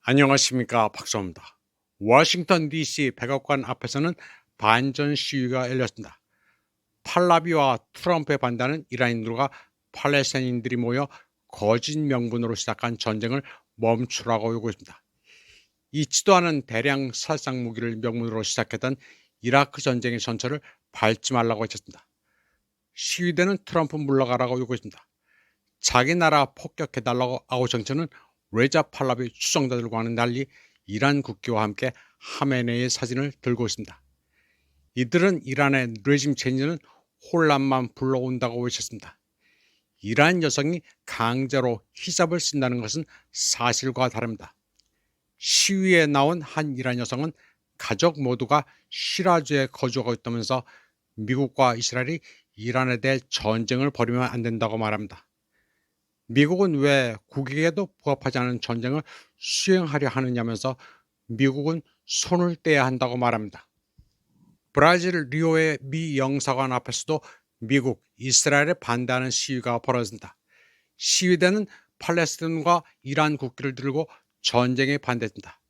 안녕하십니까, 박사입니다. 워싱턴 DC 백악관 앞에서는 반전 시위가 열렸습니다. 팔라비와 트럼프에 반대하는 이란인들과 팔레스타인인들이 모여 거짓 명분으로 시작한 전쟁을 멈추라고 요구했습니다. 잊지도 않은 대량 살상 무기를 명분으로 시작했던 이라크 전쟁의 전철을 밟지 말라고 외쳤습니다. 시위대는 트럼프 물러가라고 요구했습니다. 자기 나라 폭격해달라고 아우성천은 레자 팔라비 추종자들과는 달리 이란 국기와 함께 하메네이의 사진을 들고 있습니다. 이들은 이란의 레짐 체인지는 혼란만 불러온다고 외쳤습니다. 이란 여성이 강제로 히잡을 쓴다는 것은 사실과 다릅니다. 시위에 나온 한 이란 여성은 가족 모두가 시라주에 거주하고 있다면서 미국과 이스라엘이 이란에 대해 전쟁을 벌이면 안 된다고 말합니다. 미국은 왜 국익에도 부합하지 않은 전쟁을 수행하려 하느냐면서 미국은 손을 떼야 한다고 말합니다. 브라질 리오의 미 영사관 앞에서도 미국, 이스라엘에 반대하는 시위가 벌어진다. 시위대는 팔레스타인과 이란 국기를 들고 전쟁에 반대했다.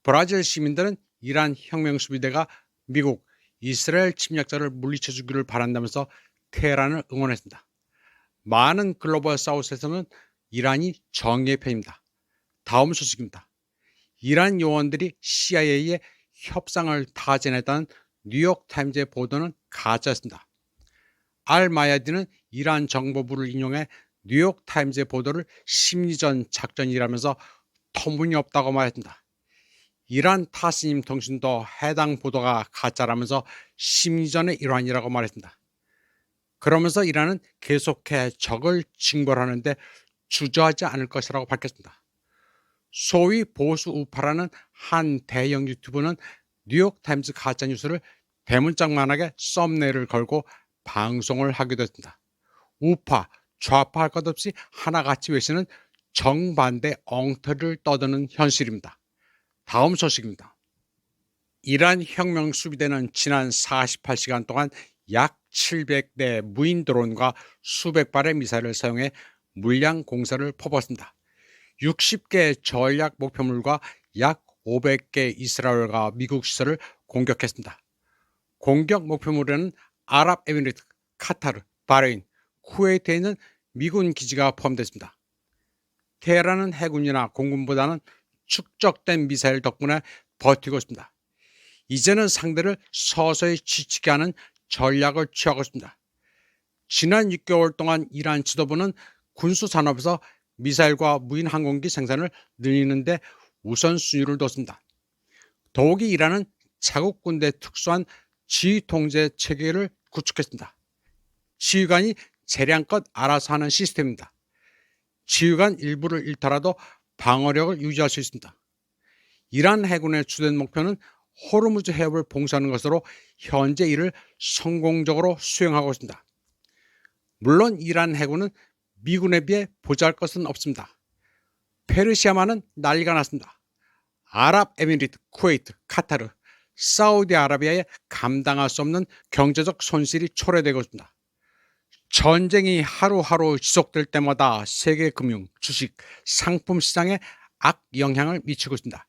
브라질 시민들은 이란 혁명수비대가 미국, 이스라엘 침략자를 물리쳐 주기를 바란다면서 테헤란을 응원했습니다. 많은 글로벌 사우스에서는 이란이 정의의 편입니다. 다음 소식입니다. 이란 요원들이 CIA에 협상을 타진했다는 뉴욕타임즈의 보도는 가짜였습니다. 알 마야디는 이란 정보부를 인용해 뉴욕타임즈의 보도를 심리전 작전이라면서 터무니없다고 말했습니다. 이란 타스님 통신도 해당 보도가 가짜라면서 심리전의 일환이라고 말했습니다. 그러면서 이란은 계속해 적을 징벌하는데 주저하지 않을 것이라고 밝혔습니다. 소위 보수 우파라는 한 대형 유튜브는 뉴욕타임즈 가짜뉴스를 대문짝만하게 썸네일을 걸고 방송을 하기도 했습니다. 우파, 좌파 할 것 없이 하나같이 외치는 정반대 엉터리를 떠드는 현실입니다. 다음 소식입니다. 이란 혁명 수비대는 지난 48시간 동안 약 700대 무인 드론과 수백 발의 미사일을 사용해 물량 공세를 퍼붓습니다. 60개 전략 목표물과 약 500개 이스라엘과 미국 시설을 공격했습니다. 공격 목표물에는 아랍에미리트, 카타르, 바레인, 쿠웨이트에 있는 미군 기지가 포함됐습니다. 테헤란은 해군이나 공군보다는 축적된 미사일 덕분에 버티고 있습니다. 이제는 상대를 서서히 지치게 하는 전략을 취하고 있습니다. 지난 6개월 동안 이란 지도부는 군수산업에서 미사일과 무인 항공기 생산을 늘리는 데 우선순위를 뒀습니다. 더욱이 이란은 자국 군대의 특수한 지휘 통제 체계를 구축했습니다. 지휘관이 재량껏 알아서 하는 시스템입니다. 지휘관 일부를 잃더라도 방어력을 유지할 수 있습니다. 이란 해군의 주된 목표는 호르무즈 해협을 봉쇄하는 것으로 현재 이를 성공적으로 수행하고 있습니다. 물론 이란 해군은 미군에 비해 보잘것은 없습니다. 페르시아만은 난리가 났습니다. 아랍에미리트, 쿠웨이트, 카타르, 사우디아라비아에 감당할 수 없는 경제적 손실이 초래되고 있습니다. 전쟁이 하루하루 지속될 때마다 세계 금융, 주식, 상품 시장에 악영향을 미치고 있습니다.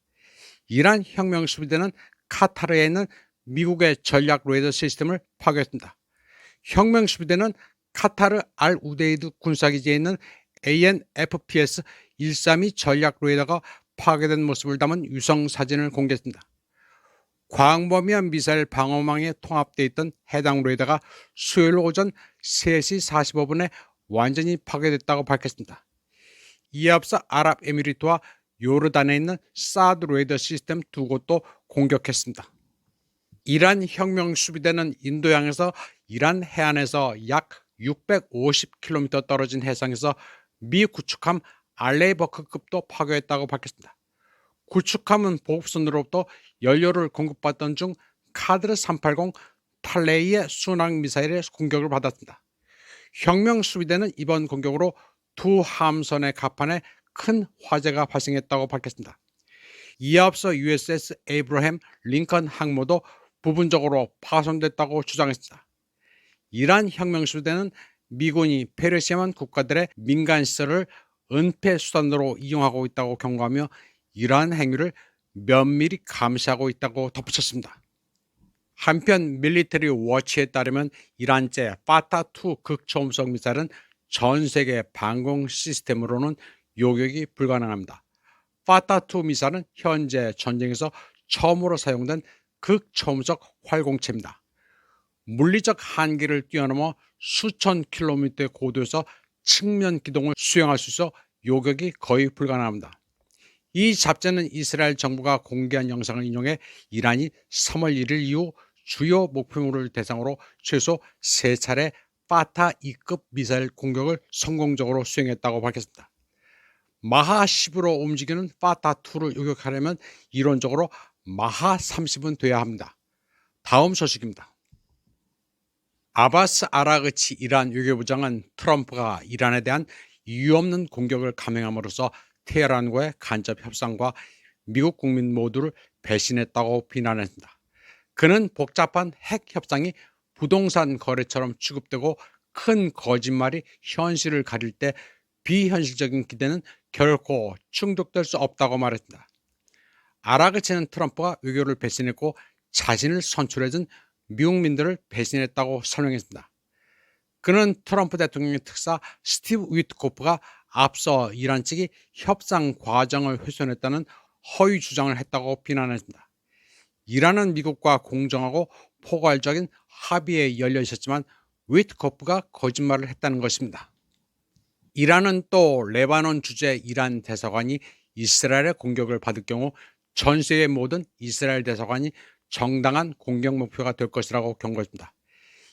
이란 혁명 수비대는 카타르에 있는 미국의 전략 레이더 시스템을 파괴했습니다. 혁명 수비대는 카타르 알 우데이드 군사기지에 있는 AN/FPS-132 전략 레이더가 파괴된 모습을 담은 위성 사진을 공개했습니다. 광범위한 미사일 방어망에 통합되어 있던 해당 레이더가 수요일 오전 3시 45분에 완전히 파괴됐다고 밝혔습니다. 이에 앞서 아랍에미리트와 요르단에 있는 사드 레이더 시스템 두 곳도 공격했습니다. 이란 혁명 수비대는 인도양에서 이란 해안에서 약 650km 떨어진 해상에서 미 구축함 알레이버크급도 파괴했다고 밝혔습니다. 구축함은 보급선으로부터 연료를 공급받던 중 카드르 380 탈레이의 순항 미사일의 공격을 받았습니다. 혁명 수비대는 이번 공격으로 두 함선의 갑판에 큰 화재가 발생했다고 밝혔습니다. 이에 앞서 USS 에이브러햄 링컨 항모도 부분적으로 파손됐다고 주장했습니다. 이란 혁명 수비대는 미군이 페르시아만 국가들의 민간 시설을 은폐 수단으로 이용하고 있다고 경고하며 이러한 행위를 면밀히 감시하고 있다고 덧붙였습니다. 한편 밀리터리 워치에 따르면 이란제 파타2 극초음속 미사일은 전 세계 방공 시스템으로는 요격이 불가능합니다. 파타2 미사일은 현재 전쟁에서 처음으로 사용된 극초음속 활공체입니다. 물리적 한계를 뛰어넘어 수천 킬로미터의 고도에서 측면 기동을 수행할 수 있어 요격이 거의 불가능합니다. 이 잡지는 이스라엘 정부가 공개한 영상을 인용해 이란이 3월 1일 이후 주요 목표물을 대상으로 최소 3차례 파타 2급 미사일 공격을 성공적으로 수행했다고 밝혔습니다. 마하 10으로 움직이는 파타 2를 요격하려면 이론적으로 마하 30은 돼야 합니다. 다음 소식입니다. 아바스 아라그치 이란 외교부장은 트럼프가 이란에 대한 이유 없는 공격을 감행함으로써 테헤란과의 간접 협상과 미국 국민 모두를 배신했다고 비난했습니다. 그는 복잡한 핵 협상이 부동산 거래처럼 취급되고 큰 거짓말이 현실을 가릴 때 비현실적인 기대는 결코 충족될 수 없다고 말했습니다. 아라그치는 트럼프가 외교를 배신했고 자신을 선출해준 미국민들을 배신했다고 설명했습니다. 그는 트럼프 대통령의 특사 스티브 위트코프가 앞서 이란 측이 협상 과정을 훼손했다는 허위 주장을 했다고 비난했습니다. 이란은 미국과 공정하고 포괄적인 합의에 열려 있었지만 위트코프가 거짓말을 했다는 것입니다. 이란은 또 레바논 주재 이란 대사관이 이스라엘의 공격을 받을 경우 전 세계 모든 이스라엘 대사관이 정당한 공격 목표가 될 것이라고 경고했습니다.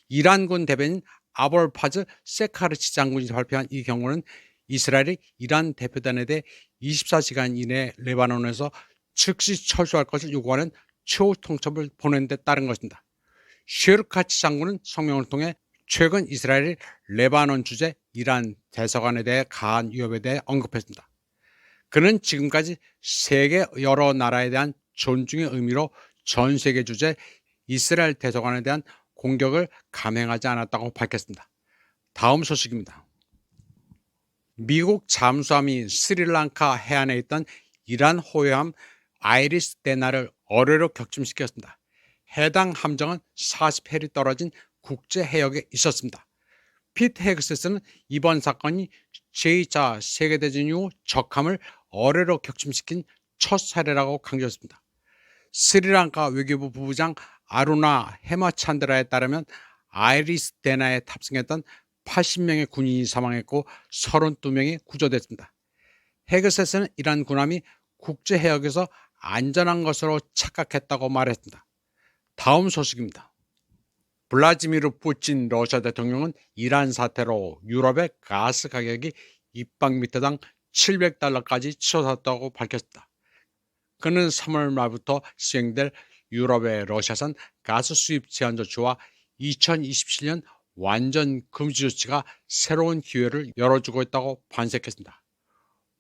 이란군 대변인 아볼파즈 세카르치 장군이 발표한 이 경고는 이스라엘이 이란 대표단에 대해 24시간 이내에 레바논에서 즉시 철수할 것을 요구하는 최후 통첩을 보낸 데 따른 것입니다. 쉐르카치 장군은 성명을 통해 최근 이스라엘이 레바논 주재 이란 대사관에 대해 가한 위협에 대해 언급했습니다. 그는 지금까지 세계 여러 나라에 대한 존중의 의미로 전 세계 주재 이스라엘 대사관에 대한 공격을 감행하지 않았다고 밝혔습니다. 다음 소식입니다. 미국 잠수함이 스리랑카 해안에 있던 이란 호위함 아이리스 데나를 어뢰로 격침시켰습니다. 해당 함정은 40해리 떨어진 국제 해역에 있었습니다. 피트 헤그세스는 이번 사건이 제2차 세계대전 이후 적함을 어뢰로 격침시킨 첫 사례라고 강조했습니다. 스리랑카 외교부 부부장 아루나 헤마찬드라에 따르면 아이리스 데나에 탑승했던 80명의 군인이 사망했고 32명이 구조됐습니다. 헤그세스는 이란 군함이 국제 해역에서 안전한 것으로 착각했다고 말했습니다. 다음 소식입니다. 블라디미르 푸틴 러시아 대통령은 이란 사태로 유럽의 가스 가격이 입방미터당 $700까지 치솟았다고 밝혔습니다. 그는 3월 말부터 시행될 유럽의 러시아산 가스 수입 제한 조치와 2027년 완전 금지 조치가 새로운 기회를 열어주고 있다고 반색했습니다.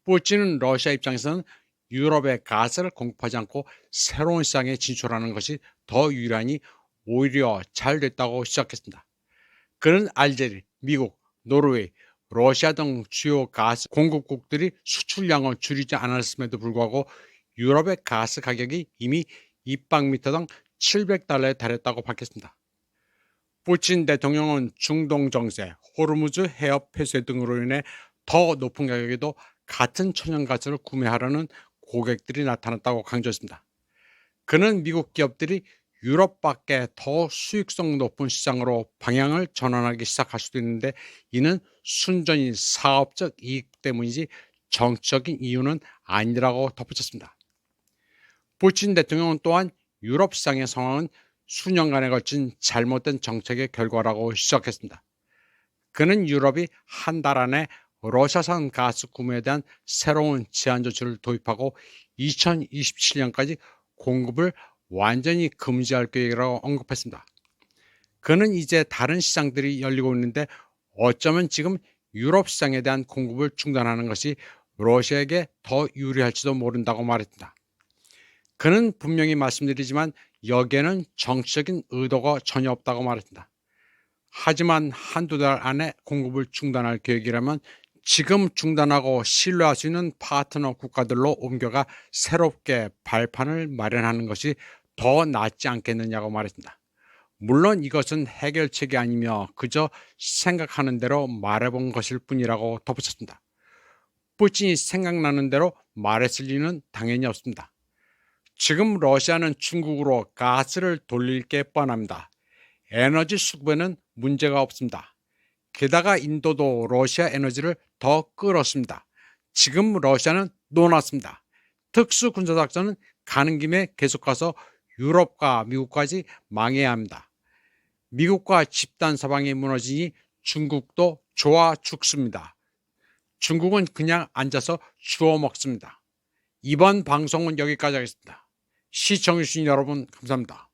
푸틴은 러시아 입장에서는 유럽의 가스를 공급하지 않고 새로운 시장에 진출하는 것이 더 유리하니 오히려 잘 됐다고 시작했습니다. 그는 알제리, 미국, 노르웨이, 러시아 등 주요 가스 공급국들이 수출량을 줄이지 않았음에도 불구하고 유럽의 가스 가격이 이미 입방미터당 $700에 달했다고 밝혔습니다. 푸틴 대통령은 중동 정세, 호르무즈 해협 폐쇄 등으로 인해 더 높은 가격에도 같은 천연가스를 구매하려는 고객들이 나타났다고 강조했습니다. 그는 미국 기업들이 유럽 밖에 더 수익성 높은 시장으로 방향을 전환하기 시작할 수도 있는데 이는 순전히 사업적 이익 때문이지 정치적인 이유는 아니라고 덧붙였습니다. 푸틴 대통령은 또한 유럽 시장의 상황은 수년간에 걸친 잘못된 정책의 결과라고 지적했습니다. 그는 유럽이 한 달 안에 러시아산 가스 구매에 대한 새로운 제한 조치를 도입하고 2027년까지 공급을 완전히 금지할 계획이라고 언급했습니다. 그는 이제 다른 시장들이 열리고 있는데 어쩌면 지금 유럽 시장에 대한 공급을 중단하는 것이 러시아에게 더 유리할지도 모른다고 말했습니다. 그는 분명히 말씀드리지만 여기에는 정치적인 의도가 전혀 없다고 말했습니다. 하지만 한두 달 안에 공급을 중단할 계획이라면 지금 중단하고 신뢰할 수 있는 파트너 국가들로 옮겨가 새롭게 발판을 마련하는 것이 더 낫지 않겠느냐고 말했습니다. 물론 이것은 해결책이 아니며 그저 생각하는 대로 말해본 것일 뿐이라고 덧붙였습니다. 푸틴이 생각나는 대로 말했을 리는 당연히 없습니다. 지금 러시아는 중국으로 가스를 돌릴 게 뻔합니다. 에너지 수급에는 문제가 없습니다. 게다가 인도도 러시아 에너지를 더 끌었습니다. 지금 러시아는 놓았습니다. 특수군사작전은 가는 김에 계속 가서 유럽과 미국까지 망해야 합니다. 미국과 집단 서방이 무너지니 중국도 좋아 죽습니다. 중국은 그냥 앉아서 주워 먹습니다. 이번 방송은 여기까지 하겠습니다. 시청해주신 여러분 감사합니다.